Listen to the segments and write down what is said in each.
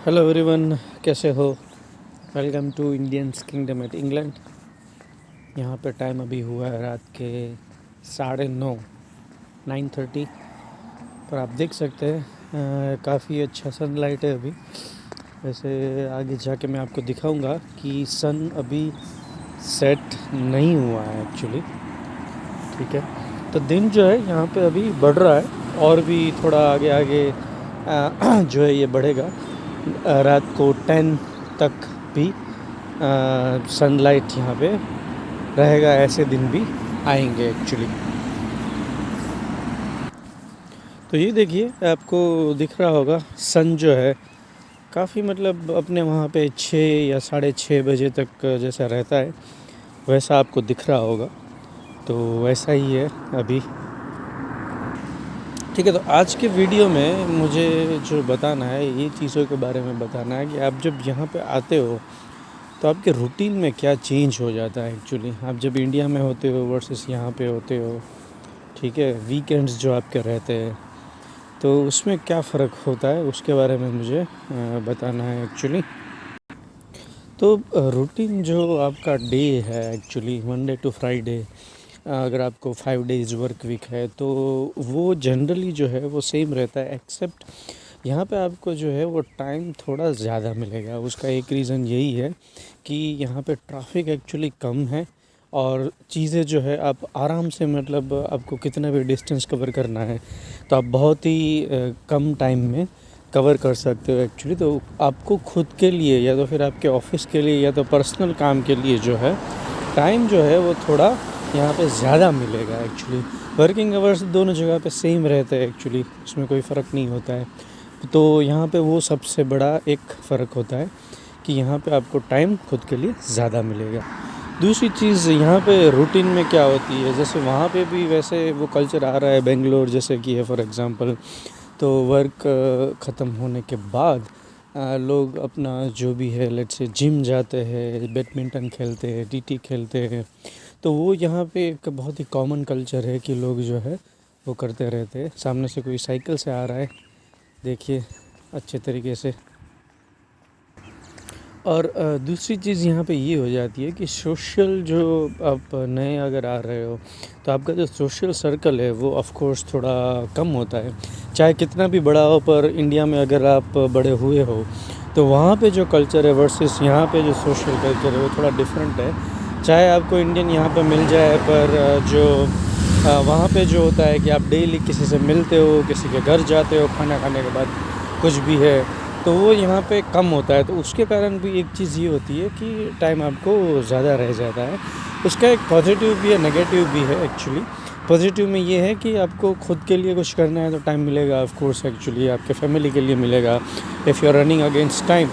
Hello everyone, कैसे हो। Welcome to Indians kingdom at England. यहाँ पे टाइम अभी हुआ है रात के 9:30 9:30। पर आप देख सकते हैं काफ़ी अच्छा सनलाइट है अभी। वैसे आगे जाके मैं आपको दिखाऊंगा कि सन अभी सेट नहीं हुआ है एक्चुअली। ठीक है, तो दिन जो है यहाँ पे अभी बढ़ रहा है और भी थोड़ा आगे आगे जो है ये बढ़ेगा। रात को 10 तक भी सनलाइट यहाँ पे रहेगा। ऐसे दिन भी आएंगे एक्चुअली। तो ये देखिए, आपको दिख रहा होगा सन जो है काफ़ी मतलब अपने वहाँ पे 6 या 6:30 बजे तक जैसा रहता है वैसा आपको दिख रहा होगा। तो वैसा ही है अभी। ठीक है, तो आज के वीडियो में मुझे जो बताना है ये चीज़ों के बारे में बताना है कि आप जब यहाँ पे आते हो तो आपके रूटीन में क्या चेंज हो जाता है एक्चुअली। आप जब इंडिया में होते हो वर्सेस यहाँ पे होते हो, ठीक है, वीकेंड्स जो आपके रहते हैं तो उसमें क्या फ़र्क होता है उसके बारे में मुझे बताना है एक्चुअली। तो रूटीन जो आपका डे है एक्चुअली मंडे टू फ्राइडे, अगर आपको 5 डेज़ वर्क वीक है तो वो जनरली जो है वो सेम रहता है। एक्सेप्ट यहाँ पे आपको जो है वो टाइम थोड़ा ज़्यादा मिलेगा। उसका एक रीज़न यही है कि यहाँ पे ट्रैफिक एक्चुअली कम है और चीज़ें जो है आप आराम से मतलब आपको कितना भी डिस्टेंस कवर करना है तो आप बहुत ही कम टाइम में कवर कर सकते हो एक्चुअली। तो आपको खुद के लिए या तो फिर आपके ऑफिस के लिए या तो पर्सनल काम के लिए जो है टाइम जो है वो थोड़ा यहाँ पे ज़्यादा मिलेगा एक्चुअली। वर्किंग आवर्स दोनों जगह पे सेम रहते हैं एक्चुअली, उसमें कोई फ़र्क नहीं होता है। तो यहाँ पे वो सबसे बड़ा एक फ़र्क होता है कि यहाँ पे आपको टाइम खुद के लिए ज़्यादा मिलेगा। दूसरी चीज़ यहाँ पे रूटीन में क्या होती है, जैसे वहाँ पे भी वैसे वो कल्चर आ रहा है बेंगलोर जैसे कि है फॉर एग्ज़ाम्पल। तो वर्क ख़त्म होने के बाद लोग अपना जो भी है लेट्स से जिम जाते हैं, बैडमिंटन खेलते हैं, टीटी खेलते हैं। तो वो यहाँ पे एक बहुत ही कॉमन कल्चर है कि लोग जो है वो करते रहते हैं। सामने से कोई साइकिल से आ रहा है, देखिए अच्छे तरीके से। और दूसरी चीज़ यहाँ पे ये हो जाती है कि सोशल जो आप नए अगर आ रहे हो तो आपका जो सोशल सर्कल है वो ऑफ कोर्स थोड़ा कम होता है। चाहे कितना भी बड़ा हो, पर इंडिया में अगर आप बड़े हुए हो तो वहाँ पे जो कल्चर है वर्सेस यहाँ पे जो सोशल कल्चर है वो थोड़ा डिफरेंट है। चाहे आपको इंडियन यहाँ पे मिल जाए, पर जो वहाँ पे जो होता है कि आप डेली किसी से मिलते हो, किसी के घर जाते हो खाना खाने के बाद, कुछ भी है, तो वो यहाँ पे कम होता है। तो उसके कारण भी एक चीज़ ये होती है कि टाइम आपको ज़्यादा रह जाता है। उसका एक पॉजिटिव भी है, नेगेटिव भी है एक्चुअली। पॉजिटिव में ये है कि आपको खुद के लिए कुछ करना है तो टाइम मिलेगा ऑफ कोर्स एक्चुअली, आपके फैमिली के लिए मिलेगा। If you are running against time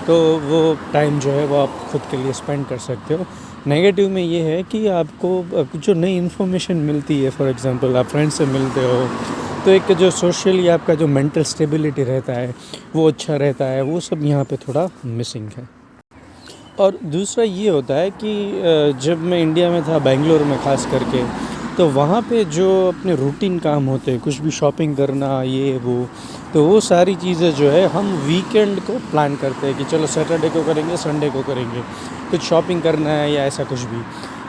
तो वो टाइम जो है वो आप खुद के लिए स्पेंड कर सकते हो। नेगेटिव में ये है कि आपको जो नई इन्फॉर्मेशन मिलती है, फॉर एग्ज़ाम्पल आप फ्रेंड से मिलते हो तो एक जो सोशली आपका जो मेंटल स्टेबिलिटी रहता है वो अच्छा रहता है, वो सब यहाँ पे थोड़ा मिसिंग है। और दूसरा ये होता है कि जब मैं इंडिया में था बेंगलोर में ख़ास करके, तो वहाँ पे जो अपने रूटीन काम होते हैं, कुछ भी शॉपिंग करना ये वो, तो वो सारी चीज़ें जो है हम वीकेंड को प्लान करते हैं कि चलो सैटरडे को करेंगे, संडे को करेंगे, कुछ शॉपिंग करना है या ऐसा कुछ भी।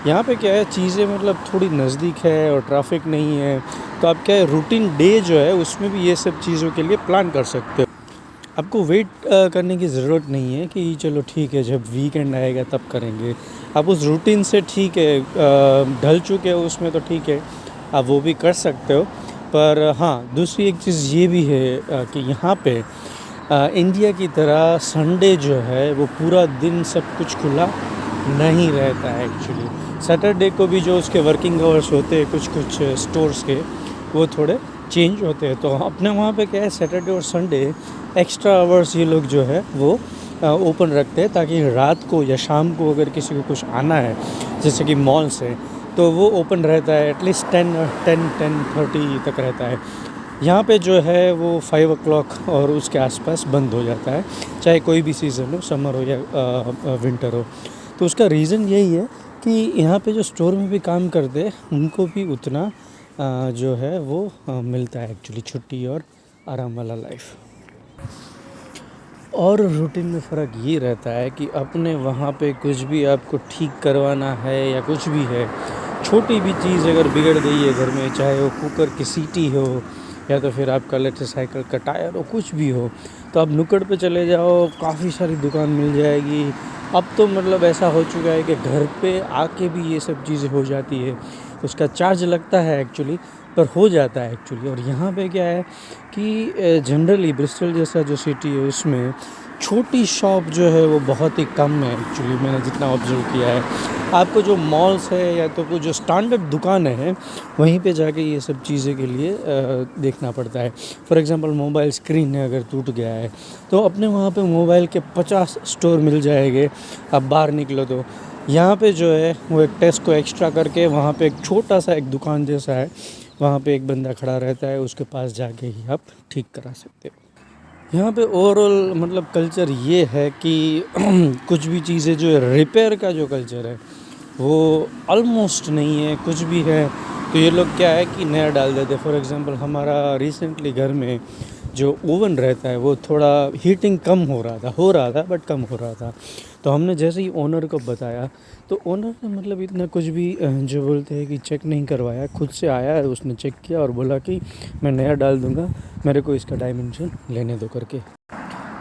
यहाँ पे क्या है, चीज़ें मतलब थोड़ी नज़दीक है और ट्रैफिक नहीं है, तो आप क्या है रूटीन डे जो है उसमें भी ये सब चीज़ों के लिए प्लान कर सकते हो। आपको वेट करने की ज़रूरत नहीं है कि चलो ठीक है जब वीकेंड आएगा तब करेंगे। आप उस रूटीन से ठीक है ढल चुके हो उसमें तो ठीक है, आप वो भी कर सकते हो। पर हाँ, दूसरी एक चीज़ ये भी है कि यहाँ पे इंडिया की तरह संडे जो है वो पूरा दिन सब कुछ खुला नहीं रहता है एक्चुअली। सैटरडे को भी जो उसके वर्किंग आवर्स होते हैं कुछ कुछ स्टोर्स के, वो थोड़े चेंज होते हैं। तो अपने वहाँ पे क्या है, सैटरडे और संडे एक्स्ट्रा आवर्स ये लोग जो है वो ओपन रखते हैं, ताकि रात को या शाम को अगर किसी को कुछ आना है जैसे कि मॉल से, तो वो ओपन रहता है एटलीस्ट 10-10:30 तक रहता है। यहाँ पे जो है वो 5 o'clock और उसके आसपास बंद हो जाता है, चाहे कोई भी सीज़न हो, समर हो या विंटर हो। तो उसका रीज़न यही है कि यहाँ पे जो स्टोर में भी काम करते हैं उनको भी उतना जो है वो मिलता है एक्चुअली, छुट्टी और आराम वाला लाइफ। और रूटीन में फ़र्क ये रहता है कि अपने वहाँ पे कुछ भी आपको ठीक करवाना है या कुछ भी है, छोटी भी चीज़ अगर बिगड़ गई है घर में, चाहे वो कुकर की सीटी हो या तो फिर आपका लेट्स से साइकिल का टायर हो, कुछ भी हो, तो आप नुक्कड़ पे चले जाओ, काफ़ी सारी दुकान मिल जाएगी। अब तो मतलब ऐसा हो चुका है कि घर पे आके भी ये सब चीज़ें हो जाती है। उसका चार्ज लगता है एक्चुअली, पर हो जाता है एक्चुअली। और यहाँ पे क्या है कि जनरली ब्रिस्टल जैसा जो सिटी है उसमें छोटी शॉप जो है वो बहुत ही कम है एक्चुअली, मैंने जितना ऑब्ज़र्व किया है। आपको जो मॉल्स है या तो कोई जो स्टैंडर्ड दुकानें हैं, वहीं पे जाके ये सब चीज़ें के लिए देखना पड़ता है। फॉर एग्ज़ाम्पल मोबाइल स्क्रीन है अगर टूट गया है, तो अपने वहाँ पे मोबाइल के 50 स्टोर मिल जाएंगे। आप बाहर निकलो तो यहाँ पे जो है वो एक टेस्ट को एक्स्ट्रा करके वहाँ पे एक छोटा सा एक दुकान जैसा है, वहाँ पे एक बंदा खड़ा रहता है, उसके पास जाके ही आप ठीक करा सकते हो। यहाँ पे ओवरऑल मतलब कल्चर ये है कि कुछ भी चीज़ें जो है, रिपेयर का जो कल्चर है वो ऑलमोस्ट नहीं है। कुछ भी है तो ये लोग क्या है कि नया डाल देते हैं। फॉर एग्ज़ाम्पल हमारा रिसेंटली घर में जो ओवन रहता है वो थोड़ा हीटिंग कम हो रहा था बट कम हो रहा था। तो हमने जैसे ही ओनर को बताया, तो ओनर ने मतलब इतना कुछ भी जो बोलते हैं कि चेक नहीं करवाया, खुद से आया, उसने चेक किया और बोला कि मैं नया डाल दूँगा, मेरे को इसका डायमेंशन लेने दो करके।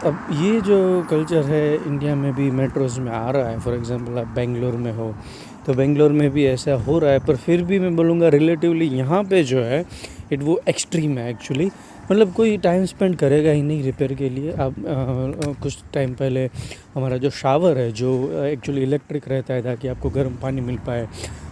अब ये जो कल्चर है इंडिया में भी मेट्रोज़ में आ रहा है। फॉर एग्ज़ाम्पल आप बेंगलोर में हो, तो बेंगलोर में भी ऐसा हो रहा है, पर फिर भी मैं बोलूँगा रिलेटिवली यहाँ पे जो है वो एक्सट्रीम है एक्चुअली। मतलब कोई टाइम स्पेंड करेगा ही नहीं रिपेयर के लिए। अब कुछ टाइम पहले हमारा जो शावर है जो एक्चुअली इलेक्ट्रिक रहता है ताकि आपको गर्म पानी मिल पाए,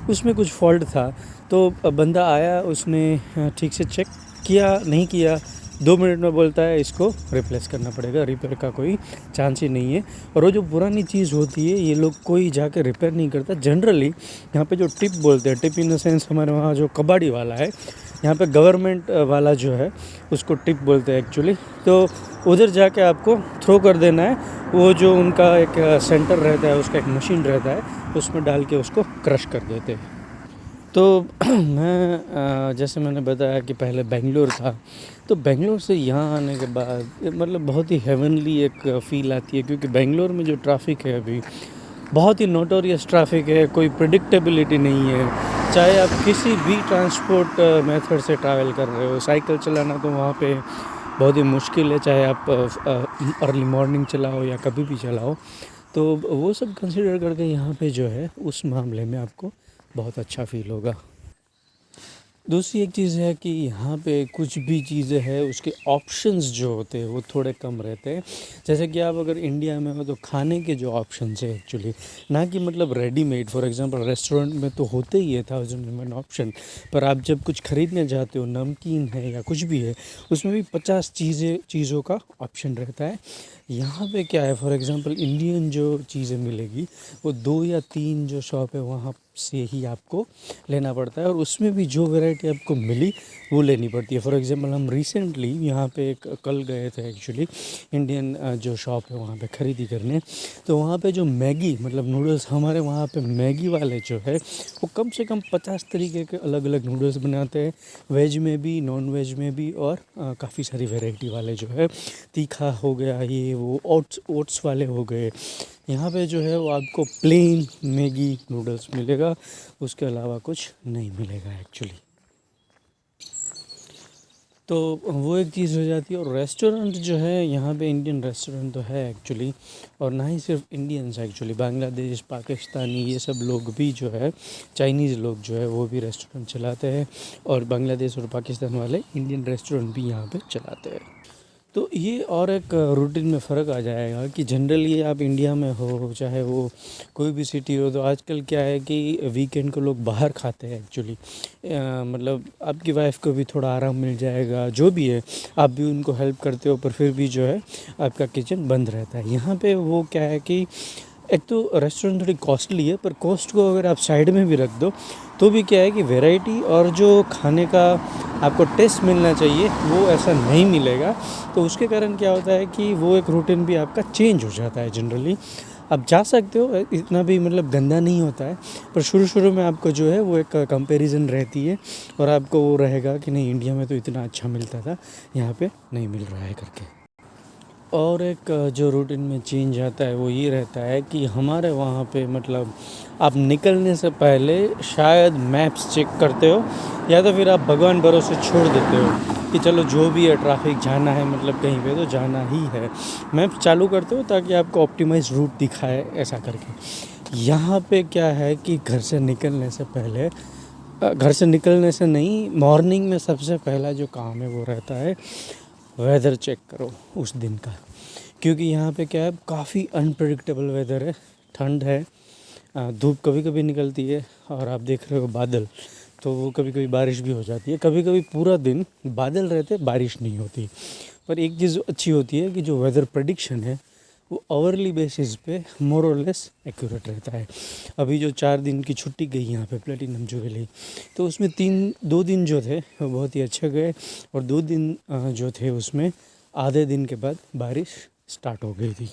उसमें कुछ फॉल्ट था। तो बंदा आया, उसने ठीक से चेक किया नहीं किया, 2 मिनट में बोलता है इसको रिप्लेस करना पड़ेगा, रिपेयर का कोई चांस ही नहीं है। और वो जो पुरानी चीज़ होती है ये लोग कोई जाके रिपेयर नहीं करता। जनरली यहाँ पे जो टिप बोलते हैं, टिप इन द सेंस हमारे वहाँ जो कबाड़ी वाला है, यहाँ पे गवर्नमेंट वाला जो है उसको टिप बोलते हैं एक्चुअली। तो उधर जाके आपको थ्रो कर देना है। वो जो उनका एक सेंटर रहता है, उसका एक मशीन रहता है, उसमें डाल के उसको क्रश कर देते हैं। तो मैं जैसे मैंने बताया कि पहले बेंगलोर था, तो बेंगलोर से यहाँ आने के बाद मतलब बहुत ही हेवनली एक फ़ील आती है, क्योंकि बेंगलोर में जो ट्रैफ़िक है अभी बहुत ही नोटोरियस ट्रैफ़िक है, कोई प्रेडिक्टेबिलिटी नहीं है। चाहे आप किसी भी ट्रांसपोर्ट मेथड से ट्रैवल कर रहे हो, साइकिल चलाना तो वहाँ पे बहुत ही मुश्किल है, चाहे आप अर्ली मॉर्निंग चलाओ या कभी भी चलाओ। तो वो सब कंसिडर करके यहाँ पे जो है उस मामले में आपको बहुत अच्छा फ़ील होगा। दूसरी एक चीज़ है कि यहाँ पे कुछ भी चीज़ें हैं उसके ऑप्शंस जो होते हैं वो थोड़े कम रहते हैं। जैसे कि आप अगर इंडिया में हो तो खाने के जो ऑप्शंस है एक्चुअली, ना कि मतलब रेडीमेड। फॉर एग्जांपल रेस्टोरेंट में तो होते ही है 1001 ऑप्शन, पर आप जब कुछ ख़रीदने जाते हो, नमकीन है या कुछ भी है, उसमें भी 50 चीज़ों का ऑप्शन रहता है। यहाँ पे क्या है, फॉर एग्जांपल इंडियन जो चीज़ें मिलेगी वो 2 या 3 जो शॉप है वहाँ से ही आपको लेना पड़ता है, और उसमें भी जो वैरायटी आपको मिली वो लेनी पड़ती है। फॉर एग्जांपल हम रिसेंटली यहाँ पे एक कल गए थे एक्चुअली इंडियन जो शॉप है वहाँ पे ख़रीदी करने। तो वहाँ पे जो मैगी मतलब नूडल्स, हमारे वहाँ पे मैगी वाले जो है वो कम से कम 50 तरीके के अलग अलग नूडल्स बनाते हैं, वेज में भी नॉन वेज में भी, और काफ़ी सारी वैरायटी वाले जो है, तीखा हो गया, ये वो ओट्स वाले हो गए। यहाँ पे जो है वो आपको प्लेन मैगी नूडल्स मिलेगा, उसके अलावा कुछ नहीं मिलेगा एक्चुअली। तो वो एक चीज़ हो जाती है। और रेस्टोरेंट जो है यहाँ पे, इंडियन रेस्टोरेंट तो है एक्चुअली, और ना ही सिर्फ इंडियंस एक्चुअली, बांग्लादेश, पाकिस्तानी, ये सब लोग भी जो है, चाइनीज़ लोग जो है वो भी रेस्टोरेंट चलाते हैं, और बांग्लादेश और पाकिस्तान वाले इंडियन रेस्टोरेंट भी यहाँ पे चलाते हैं। तो ये और एक रूटीन में फ़र्क आ जाएगा कि जनरली आप इंडिया में हो, चाहे वो कोई भी सिटी हो, तो आजकल क्या है कि वीकेंड को लोग बाहर खाते हैं एक्चुअली। मतलब आपकी वाइफ को भी थोड़ा आराम मिल जाएगा, जो भी है आप भी उनको हेल्प करते हो, पर फिर भी जो है आपका किचन बंद रहता है। यहाँ पे वो क्या है कि एक तो रेस्टोरेंट थोड़ी कॉस्टली है, पर कॉस्ट को अगर आप साइड में भी रख दो तो भी क्या है कि वैरायटी और जो खाने का आपको टेस्ट मिलना चाहिए वो ऐसा नहीं मिलेगा। तो उसके कारण क्या होता है कि वो एक रूटीन भी आपका चेंज हो जाता है जनरली। आप जा सकते हो, इतना भी मतलब गंदा नहीं होता है, पर शुरू में आपको जो है वो एक कंपैरिजन रहती है, और आपको वो रहेगा कि नहीं, इंडिया में तो इतना अच्छा मिलता था, यहाँ पे नहीं मिल रहा है करके। और एक जो रूटीन में चेंज आता है वो ये रहता है कि हमारे वहाँ पे मतलब आप निकलने से पहले शायद मैप्स चेक करते हो या तो फिर आप भगवान भरोसे छोड़ देते हो कि चलो जो भी है ट्रैफिक जाना है मतलब कहीं पे तो जाना ही है, मैप्स चालू करते हो ताकि आपको ऑप्टिमाइज रूट दिखाए ऐसा करके। यहाँ पे क्या है कि घर से निकलने से पहले घर से निकलने से नहीं, मॉर्निंग में सबसे पहला जो काम है वो रहता है वेदर चेक करो उस दिन का, क्योंकि यहाँ पे क्या है काफ़ी अनप्रेडिक्टेबल वेदर है। ठंड है, धूप कभी कभी निकलती है और आप देख रहे हो बादल, तो वो कभी कभी बारिश भी हो जाती है, कभी कभी पूरा दिन बादल रहते बारिश नहीं होती। पर एक चीज़ अच्छी होती है कि जो वेदर प्रेडिक्शन है वो आवरली बेसिस पे मोर और लेस एक्यूरेट रहता है। अभी जो 4 दिन की छुट्टी गई यहाँ पे प्लेटिनम जुबली, तो उसमें 2 दिन जो थे वो बहुत ही अच्छे गए और 2 दिन जो थे उसमें आधे दिन के बाद बारिश स्टार्ट हो गई थी।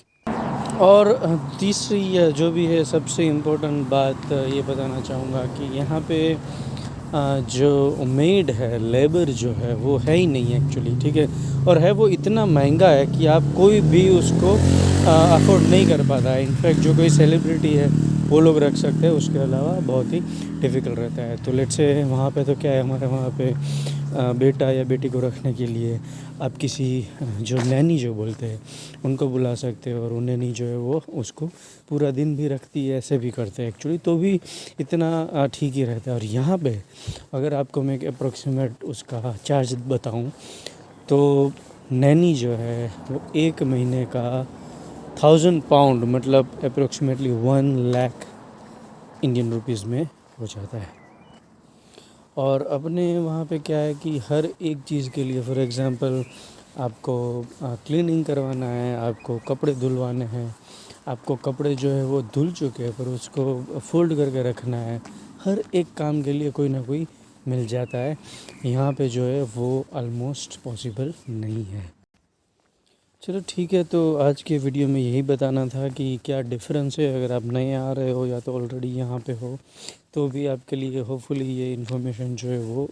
और तीसरी जो भी है सबसे इम्पोर्टेंट बात ये बताना चाहूँगा कि यहाँ पे जो मेड है, लेबर जो है वो है ही नहीं एक्चुअली, ठीक है। और है वो इतना महंगा है कि आप कोई भी उसको अफोर्ड नहीं कर पाता है। इनफैक्ट जो कोई सेलिब्रिटी है वो लोग रख सकते हैं, उसके अलावा बहुत ही डिफ़िकल्ट रहता है। तो लेट्स से वहाँ पे तो क्या है, हमारे वहाँ पे बेटा या बेटी को रखने के लिए आप किसी जो नैनी जो बोलते हैं उनको बुला सकते हो, और वो नैनी जो है वो उसको पूरा दिन भी रखती है, ऐसे भी करते हैं एक्चुअली, तो भी इतना ठीक ही रहता है। और यहाँ पे अगर आपको मैं अप्रोक्सीमेट उसका चार्ज बताऊँ तो नैनी जो है वो 1 महीने का 1000 पाउंड मतलब अप्रोक्सीमेटली 1 लाख इंडियन रुपीज़ में हो जाता है। और अपने वहाँ पे क्या है कि हर एक चीज़ के लिए, फॉर एग्ज़ाम्पल आपको क्लीनिंग करवाना है, आपको कपड़े धुलवाने हैं, आपको कपड़े जो है वो धुल चुके हैं पर उसको फ़ोल्ड करके रखना है, हर एक काम के लिए कोई ना कोई मिल जाता है। यहाँ पे जो है वो ऑलमोस्ट पॉसिबल नहीं है। चलो ठीक है, तो आज के वीडियो में यही बताना था कि क्या डिफरेंस है अगर आप नए आ रहे हो या तो ऑलरेडी यहाँ पे हो, तो भी आपके लिए होपफुली ये इन्फॉर्मेशन जो है वो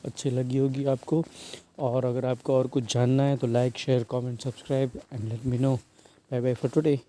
अच्छी लगी होगी आपको। और अगर आपको और कुछ जानना है तो like share comment subscribe and let me know. Bye bye for today.